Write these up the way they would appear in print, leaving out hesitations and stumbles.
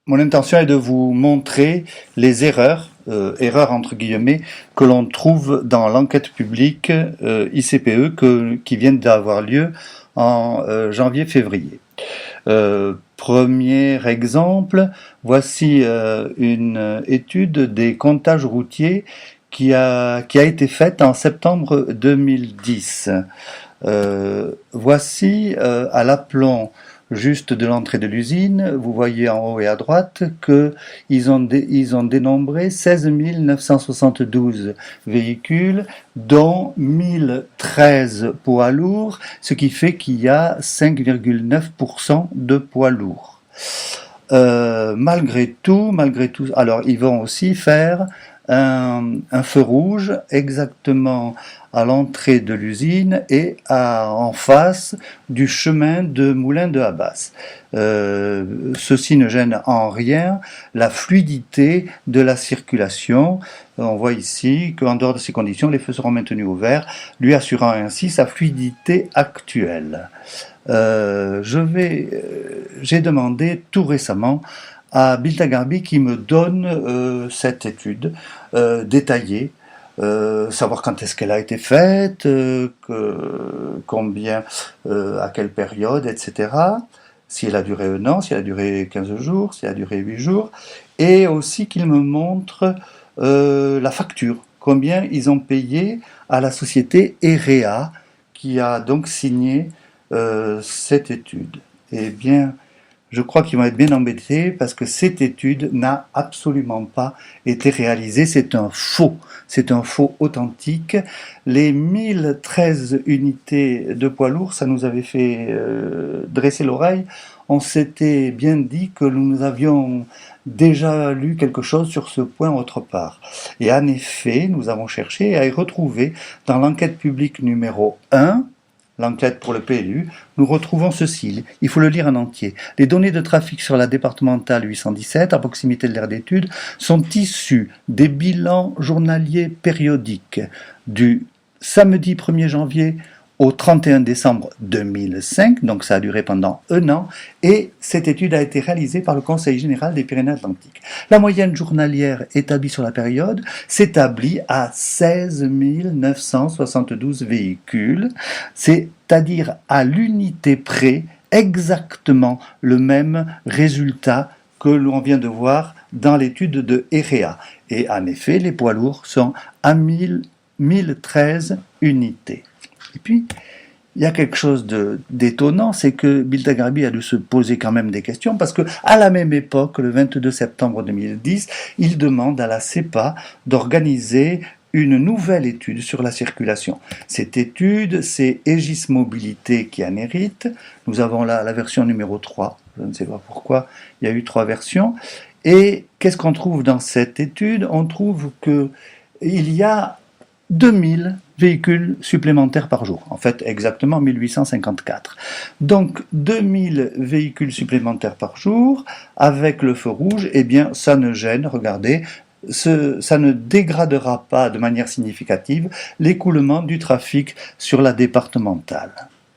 Mon intention est de vous montrer les erreurs, erreurs entre guillemets, que l'on trouve dans l'enquête publique ICPE qui viennent d'avoir lieu en janvier-février. Premier exemple, voici une étude des comptages routiers qui a été faite en septembre 2010. Voici à l'aplomb juste de l'entrée de l'usine, vous voyez en haut et à droite qu'ils ont dénombré 16 972 véhicules, dont 1013 poids lourds, ce qui fait qu'il y a 5,9% de poids lourds. Malgré tout, alors ils vont aussi faire un feu rouge exactement à l'entrée de l'usine et en face du chemin de Moulin de Habas. Ceci ne gêne en rien la fluidité de la circulation. On voit ici qu'en dehors de ces conditions, les feux seront maintenus ouverts, lui assurant ainsi sa fluidité actuelle. J'ai demandé tout récemment à Biltagarbi qui me donne cette étude détaillée, savoir quand est-ce qu'elle a été faite, combien, à quelle période, etc. Si elle a duré un an, si elle a duré 15 jours, si elle a duré 8 jours, et aussi qu'il me montre la facture, combien ils ont payé à la société EREA, qui a donc signé cette étude. Eh bien, je crois qu'ils vont être bien embêtés parce que cette étude n'a absolument pas été réalisée. C'est un faux authentique. Les 1013 unités de poids lourds, ça nous avait fait dresser l'oreille. On s'était bien dit que nous avions déjà lu quelque chose sur ce point autre part. Et en effet, nous avons cherché à y retrouver dans l'enquête publique numéro 1, l'enquête pour le PLU, nous retrouvons ceci. Il faut le lire en entier. Les données de trafic sur la départementale 817, à proximité de l'aire d'étude, sont issues des bilans journaliers périodiques du samedi 1er janvier au 31 décembre 2005, donc ça a duré pendant un an, et cette étude a été réalisée par le Conseil général des Pyrénées-Atlantiques. La moyenne journalière établie sur la période s'établit à 16 972 véhicules, c'est-à-dire à l'unité près exactement le même résultat que l'on vient de voir dans l'étude de EREA. Et en effet, les poids lourds sont à 1013 unités. Et puis, il y a quelque chose d'étonnant, c'est que Biltagarbi a dû se poser quand même des questions, parce que à la même époque, le 22 septembre 2010, il demande à la CEPA d'organiser une nouvelle étude sur la circulation. Cette étude, c'est Aegis Mobilité qui en hérite. Nous avons là la version numéro 3, je ne sais pas pourquoi, il y a eu 3 versions. Et qu'est-ce qu'on trouve dans cette étude? On trouve qu'il y a 2000 véhicules supplémentaires par jour, en fait exactement 1854. Donc 2000 véhicules supplémentaires par jour, avec le feu rouge, eh bien ça ne gêne, regardez, ça ne dégradera pas de manière significative l'écoulement du trafic sur la départementale.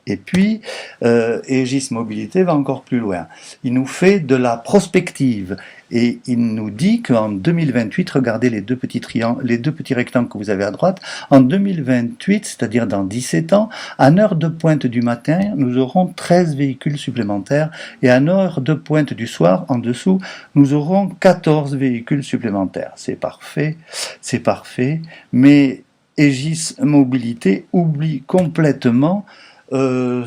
Et puis, Aegis Mobilité va encore plus loin. Il nous fait de la prospective et il nous dit qu'en 2028, regardez les deux petits rectangles que vous avez à droite, en 2028, c'est-à-dire dans 17 ans, à heure de pointe du matin, nous aurons 13 véhicules supplémentaires et à heure de pointe du soir, en dessous, nous aurons 14 véhicules supplémentaires. C'est parfait, mais Aegis Mobilité oublie complètement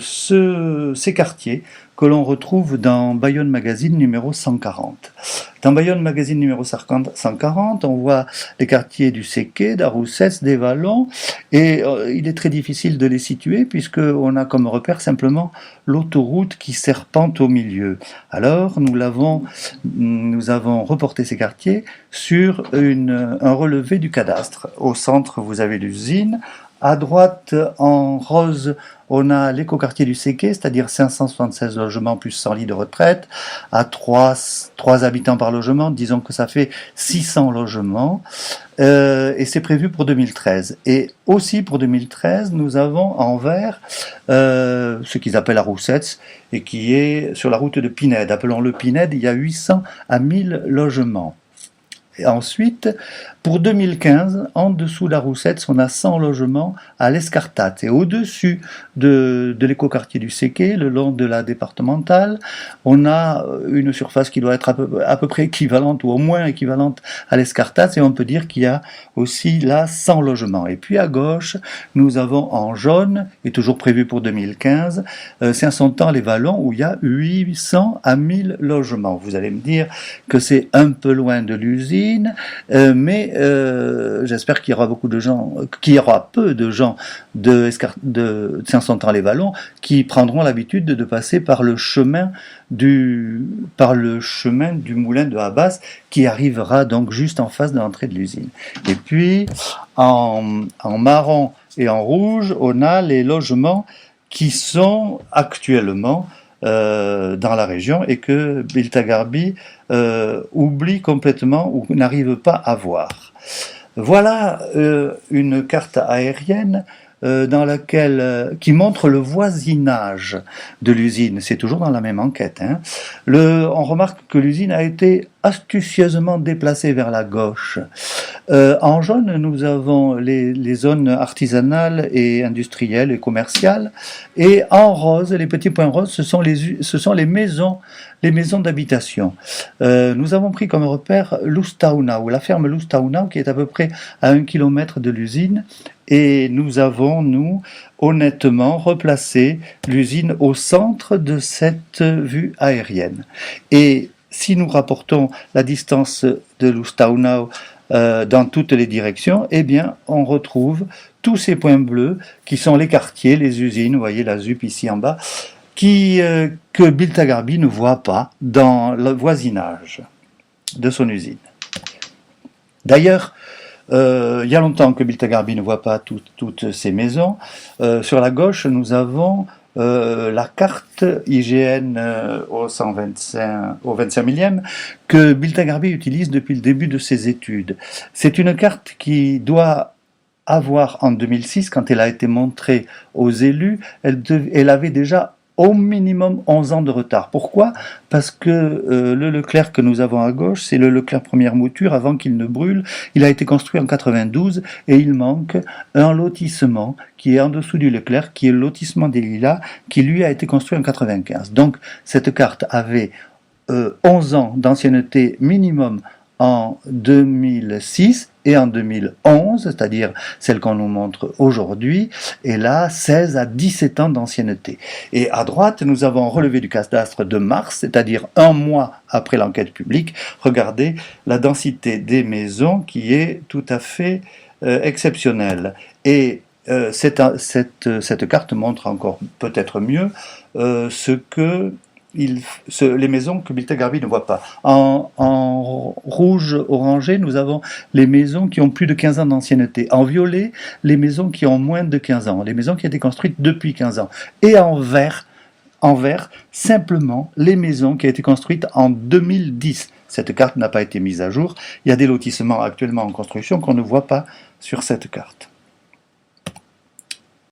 ces quartiers que l'on retrouve dans Bayonne Magazine numéro 140. Dans Bayonne Magazine numéro 140, on voit les quartiers du Séquet, d'Aroussès, des Vallons, et il est très difficile de les situer puisqu'on a comme repère simplement l'autoroute qui serpente au milieu. Alors nous avons reporté ces quartiers sur un relevé du cadastre. Au centre, vous avez l'usine. À droite, en rose, on a l'écoquartier du Séquet, c'est-à-dire 576 logements plus 100 lits de retraite, à 3 habitants par logement, disons que ça fait 600 logements, et c'est prévu pour 2013. Et aussi pour 2013, nous avons en vert ce qu'ils appellent la Roussette, et qui est sur la route de Pinède. Appelons-le Pinède, il y a 800 à 1000 logements. Et ensuite, pour 2015, en dessous de la Roussette, on a 100 logements à l'Escartate. Et au-dessus de l'écoquartier du Séquet, le long de la départementale, on a une surface qui doit être à peu près équivalente, ou au moins équivalente à l'Escartate, et on peut dire qu'il y a aussi là 100 logements. Et puis à gauche, nous avons en jaune, et toujours prévu pour 2015, Saint-Sontan-les-Vallons, où il y a 800 à 1000 logements. Vous allez me dire que c'est un peu loin de l'usine, mais j'espère qu'il y aura peu de gens de Saint-Sontan-les-Vallons qui prendront l'habitude de passer par le chemin du moulin de Habas, qui arrivera donc juste en face de l'entrée de l'usine. Et puis en marron et en rouge, on a les logements qui sont actuellement dans la région et que Biltagarbi oublie complètement ou n'arrive pas à voir. Voilà une carte aérienne qui montre le voisinage de l'usine. C'est toujours dans la même enquête. On remarque que l'usine a été astucieusement déplacée vers la gauche. En jaune, nous avons les zones artisanales et industrielles et commerciales. Et en rose, les petits points roses, ce sont les maisons d'habitation. Nous avons pris comme repère Lustaunau, la ferme Lustaunau, qui est à peu près à 1 kilomètre de l'usine. Et nous avons, honnêtement, replacé l'usine au centre de cette vue aérienne. Et si nous rapportons la distance de Lustaunau dans toutes les directions, eh bien, on retrouve tous ces points bleus qui sont les quartiers, les usines, vous voyez la ZUP ici en bas, que Biltagarbi ne voit pas dans le voisinage de son usine. D'ailleurs, il y a longtemps que Biltagarbi ne voit pas toutes ces maisons. Sur la gauche, nous avons la carte IGN au 25 millième que Biltagarbi utilise depuis le début de ses études. C'est une carte qui doit avoir en 2006, quand elle a été montrée aux élus, elle avait déjà au minimum 11 ans de retard. Pourquoi ? Parce que le Leclerc que nous avons à gauche, c'est le Leclerc première mouture, avant qu'il ne brûle. Il a été construit en 92 et il manque un lotissement qui est en dessous du Leclerc, qui est le lotissement des Lilas, qui lui a été construit en 95. Donc cette carte avait 11 ans d'ancienneté minimum en 2006 et en 2011, c'est-à-dire celle qu'on nous montre aujourd'hui, et là 16 à 17 ans d'ancienneté. Et à droite, nous avons un relevé du cadastre de mars, c'est-à-dire un mois après l'enquête publique. Regardez la densité des maisons qui est tout à fait exceptionnelle. Et cette carte montre encore peut-être mieux les maisons que Biltagarbi ne voit pas. En rouge orangé, nous avons les maisons qui ont plus de 15 ans d'ancienneté. En violet, les maisons qui ont moins de 15 ans, les maisons qui ont été construites depuis 15 ans. Et en vert, simplement les maisons qui ont été construites en 2010. Cette carte n'a pas été mise à jour. Il y a des lotissements actuellement en construction qu'on ne voit pas sur cette carte.